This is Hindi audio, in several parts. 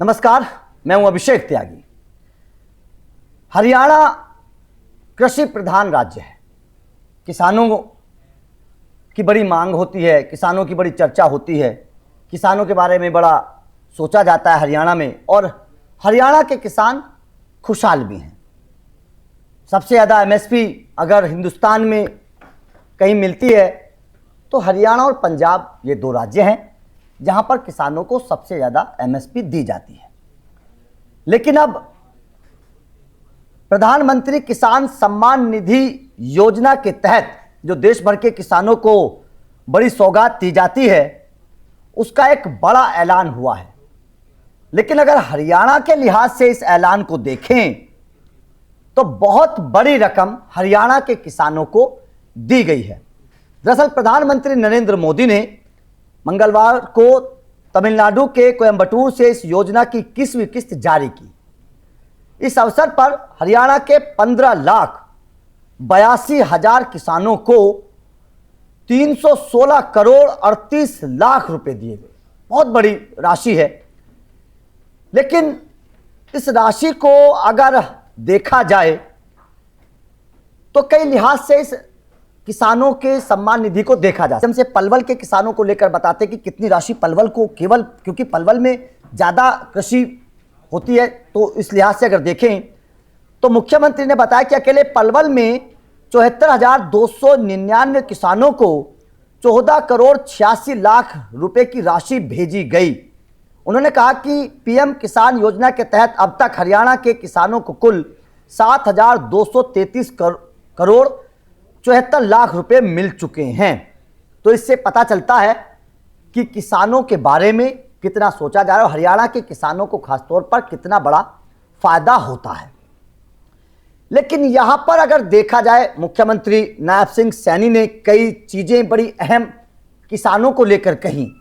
नमस्कार, मैं हूं अभिषेक त्यागी। हरियाणा कृषि प्रधान राज्य है। किसानों की बड़ी मांग होती है, किसानों की बड़ी चर्चा होती है, किसानों के बारे में बड़ा सोचा जाता है हरियाणा में। और हरियाणा के किसान खुशहाल भी हैं। सबसे ज़्यादा एमएसपी अगर हिंदुस्तान में कहीं मिलती है तो हरियाणा और पंजाब ये दो राज्य हैं जहां पर किसानों को सबसे ज़्यादा एमएसपी दी जाती है। लेकिन अब प्रधानमंत्री किसान सम्मान निधि योजना के तहत जो देश भर के किसानों को बड़ी सौगात दी जाती है, उसका एक बड़ा ऐलान हुआ है। लेकिन अगर हरियाणा के लिहाज से इस ऐलान को देखें तो बहुत बड़ी रकम हरियाणा के किसानों को दी गई है। दरअसल प्रधानमंत्री नरेंद्र मोदी ने मंगलवार को तमिलनाडु के कोयंबटूर से इस योजना की 21वीं किस्त जारी की। इस अवसर पर हरियाणा के 15,82,000 किसानों को 316 करोड़ 38 लाख रुपए दिए गए। बहुत बड़ी राशि है। लेकिन इस राशि को अगर देखा जाए तो कई लिहाज से इस किसानों के सम्मान निधि को देखा जा सकता है। हमसे पलवल के किसानों को लेकर बताते कि कितनी राशि पलवल को, केवल क्योंकि पलवल में ज़्यादा कृषि होती है तो इस लिहाज से अगर देखें तो मुख्यमंत्री ने बताया कि अकेले पलवल में 74,299 किसानों को 14 करोड़ 86 लाख रुपए की राशि भेजी गई। उन्होंने कहा कि पीएम किसान योजना के तहत अब तक हरियाणा के किसानों को कुल 7,233 करोड़ 74 लाख रुपए मिल चुके हैं। तो इससे पता चलता है कि किसानों के बारे में कितना सोचा जा रहा है और हरियाणा के किसानों को खासतौर पर कितना बड़ा फायदा होता है। लेकिन यहां पर अगर देखा जाए, मुख्यमंत्री नायब सिंह सैनी ने कई चीजें बड़ी अहम किसानों को लेकर कही।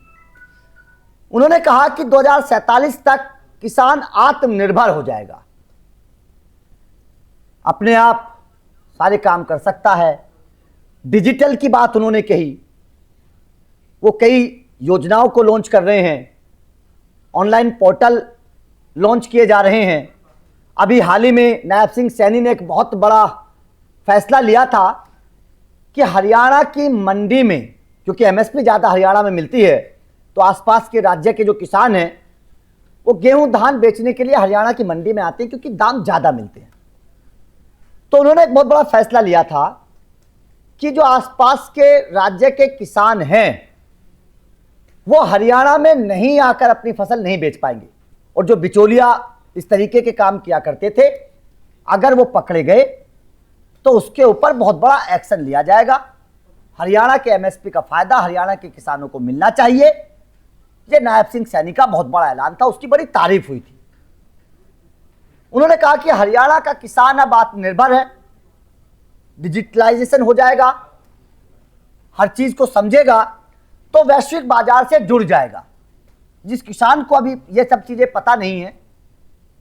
उन्होंने कहा कि 2047 तक किसान आत्मनिर्भर हो जाएगा, अपने आप सारे काम कर सकता है। डिजिटल की बात उन्होंने कही। वो कई योजनाओं को लॉन्च कर रहे हैं, ऑनलाइन पोर्टल लॉन्च किए जा रहे हैं। अभी हाल ही में नायब सिंह सैनी ने एक बहुत बड़ा फैसला लिया था कि हरियाणा की मंडी में, क्योंकि एमएसपी ज़्यादा हरियाणा में मिलती है, तो आसपास के राज्य के जो किसान हैं वो गेहूं धान बेचने के लिए हरियाणा की मंडी में आते हैं क्योंकि दाम ज़्यादा मिलते हैं। तो उन्होंने एक बहुत बड़ा फैसला लिया था कि जो आसपास के राज्य के किसान हैं वो हरियाणा में नहीं आकर अपनी फसल नहीं बेच पाएंगे। और जो बिचौलिया इस तरीके के काम किया करते थे, अगर वो पकड़े गए तो उसके ऊपर बहुत बड़ा एक्शन लिया जाएगा। हरियाणा के एमएसपी का फायदा हरियाणा के किसानों को मिलना चाहिए। ये नायब सिंह सैनी का बहुत बड़ा ऐलान था, उसकी बड़ी तारीफ हुई थी। उन्होंने कहा कि हरियाणा का किसान अब आत्मनिर्भर है, डिजिटलाइजेशन हो जाएगा, हर चीज को समझेगा तो वैश्विक बाजार से जुड़ जाएगा। जिस किसान को अभी ये सब चीजें पता नहीं है,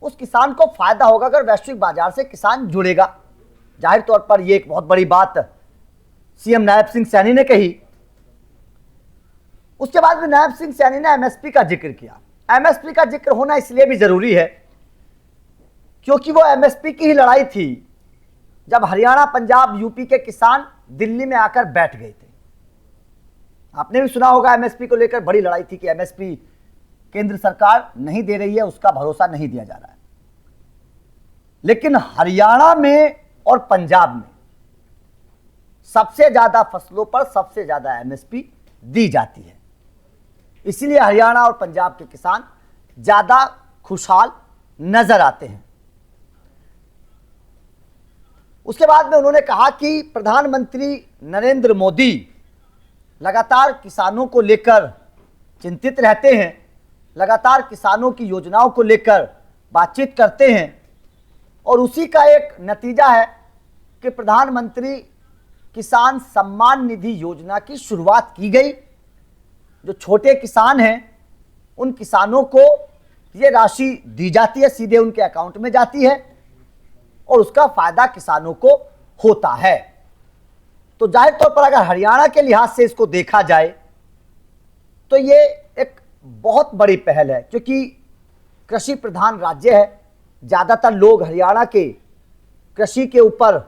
उस किसान को फायदा होगा अगर वैश्विक बाजार से किसान जुड़ेगा। जाहिर तौर पर यह एक बहुत बड़ी बात सीएम नायब सिंह सैनी ने कही। उसके बाद भी नायब सिंह सैनी ने एमएसपी का जिक्र किया। एमएसपी का जिक्र होना इसलिए भी जरूरी है क्योंकि वो एमएसपी की ही लड़ाई थी जब हरियाणा, पंजाब, यूपी के किसान दिल्ली में आकर बैठ गए थे। आपने भी सुना होगा एमएसपी को लेकर बड़ी लड़ाई थी कि एमएसपी केंद्र सरकार नहीं दे रही है, उसका भरोसा नहीं दिया जा रहा है। लेकिन हरियाणा में और पंजाब में सबसे ज्यादा फसलों पर सबसे ज्यादा एमएसपी दी जाती है। इसीलिए हरियाणा और पंजाब के किसान ज्यादा खुशहाल नजर आते हैं। उसके बाद में उन्होंने कहा कि प्रधानमंत्री नरेंद्र मोदी लगातार किसानों को लेकर चिंतित रहते हैं, लगातार किसानों की योजनाओं को लेकर बातचीत करते हैं और उसी का एक नतीजा है कि प्रधानमंत्री किसान सम्मान निधि योजना की शुरुआत की गई। जो छोटे किसान हैं उन किसानों को ये राशि दी जाती है, सीधे उनके अकाउंट में जाती है और उसका फायदा किसानों को होता है। तो जाहिर तौर पर अगर हरियाणा के लिहाज से इसको देखा जाए तो ये एक बहुत बड़ी पहल है, क्योंकि कृषि प्रधान राज्य है, ज़्यादातर लोग हरियाणा के कृषि के ऊपर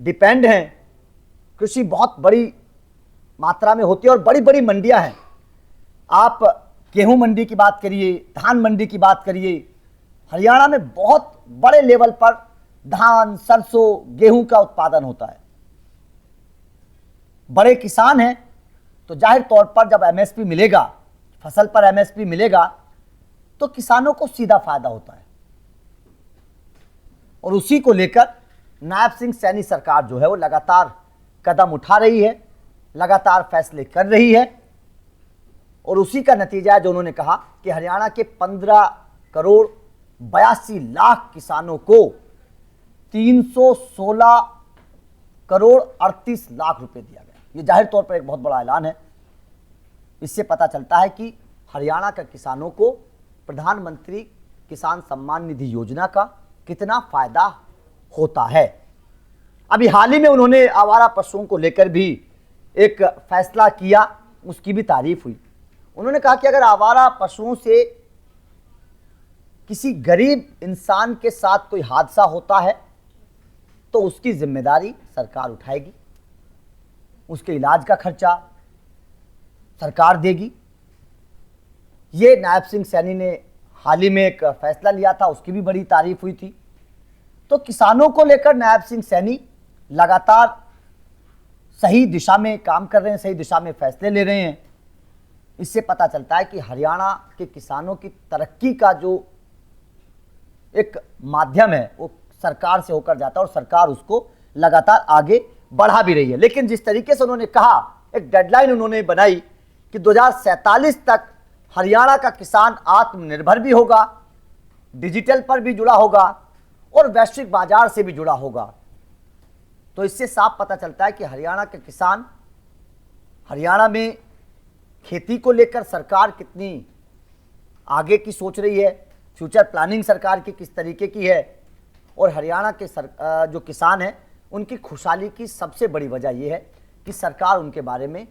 डिपेंड हैं। कृषि बहुत बड़ी मात्रा में होती है और बड़ी बड़ी मंडियां हैं। आप गेहूं मंडी की बात करिए, धान मंडी की बात करिए, हरियाणा में बहुत बड़े लेवल पर धान, सरसों, गेहूं का उत्पादन होता है। बड़े किसान हैं तो जाहिर तौर पर जब एमएसपी मिलेगा, फसल पर एमएसपी मिलेगा, तो किसानों को सीधा फायदा होता है। और उसी को लेकर नायब सिंह सैनी सरकार जो है वो लगातार कदम उठा रही है, लगातार फैसले कर रही है। और उसी का नतीजा है जो उन्होंने कहा कि हरियाणा के 15 करोड़ 82 लाख किसानों को 316 करोड़ 38 लाख रुपए दिया गया। ये जाहिर तौर पर एक बहुत बड़ा ऐलान है। इससे पता चलता है कि हरियाणा के किसानों को प्रधानमंत्री किसान सम्मान निधि योजना का कितना फायदा होता है। अभी हाल ही में उन्होंने आवारा पशुओं को लेकर भी एक फैसला किया, उसकी भी तारीफ हुई। उन्होंने कहा कि अगर आवारा पशुओं से किसी गरीब इंसान के साथ कोई हादसा होता है तो उसकी जिम्मेदारी सरकार उठाएगी, उसके इलाज का खर्चा सरकार देगी। ये नायब सिंह सैनी ने हाल ही में एक फैसला लिया था, उसकी भी बड़ी तारीफ हुई थी। तो किसानों को लेकर नायब सिंह सैनी लगातार सही दिशा में काम कर रहे हैं, सही दिशा में फैसले ले रहे हैं। इससे पता चलता है कि हरियाणा के किसानों की तरक्की का जो एक माध्यम है वो सरकार से होकर जाता है और सरकार उसको लगातार आगे बढ़ा भी रही है। लेकिन जिस तरीके से उन्होंने कहा, एक डेडलाइन उन्होंने बनाई कि 2047 तक हरियाणा का किसान आत्मनिर्भर भी होगा, डिजिटल पर भी जुड़ा होगा और वैश्विक बाजार से भी जुड़ा होगा। तो इससे साफ पता चलता है कि हरियाणा के किसान, हरियाणा में खेती को लेकर सरकार कितनी आगे की सोच रही है, फ्यूचर प्लानिंग सरकार की किस तरीके की है। और हरियाणा के जो किसान हैं उनकी खुशहाली की सबसे बड़ी वजह यह है कि सरकार उनके बारे में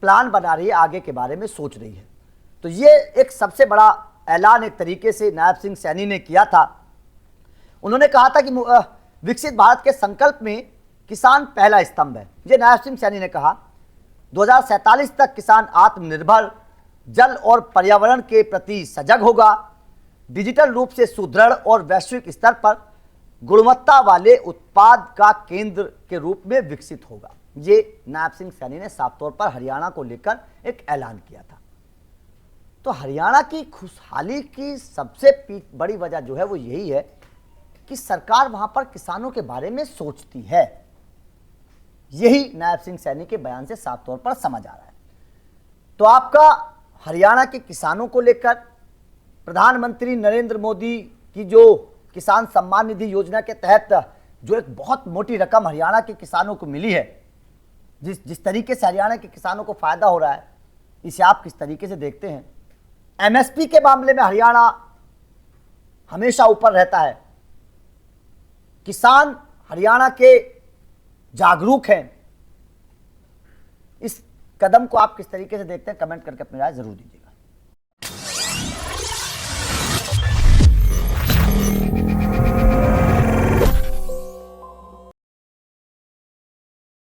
प्लान बना रही है, आगे के बारे में सोच रही है। तो ये एक सबसे बड़ा ऐलान एक तरीके से नायब सिंह सैनी ने किया था। उन्होंने कहा था कि विकसित भारत के संकल्प में किसान पहला स्तंभ है। ये नायब सिंह सैनी ने कहा 2047 तक किसान आत्मनिर्भर, जल और पर्यावरण के प्रति सजग होगा, डिजिटल रूप से सुदृढ़ और वैश्विक स्तर पर गुणवत्ता वाले उत्पाद का केंद्र के रूप में विकसित होगा। ये नायब सिंह सैनी ने साफ तौर पर हरियाणा को लेकर एक ऐलान किया था। तो हरियाणा की खुशहाली की सबसे बड़ी वजह जो है वो यही है कि सरकार वहां पर किसानों के बारे में सोचती है। यही नायब सिंह सैनी के बयान से साफ तौर पर समझ आ रहा है। तो आपका हरियाणा के किसानों को लेकर प्रधानमंत्री नरेंद्र मोदी की जो किसान सम्मान निधि योजना के तहत जो एक बहुत मोटी रकम हरियाणा के किसानों को मिली है, जिस तरीके से हरियाणा के किसानों को फायदा हो रहा है, इसे आप किस तरीके से देखते हैं? एमएसपी के मामले में हरियाणा हमेशा ऊपर रहता है। किसान हरियाणा के जागरूक हैं। इस कदम को आप किस तरीके से देखते हैं? कमेंट करके अपनी राय जरूर दीजिए।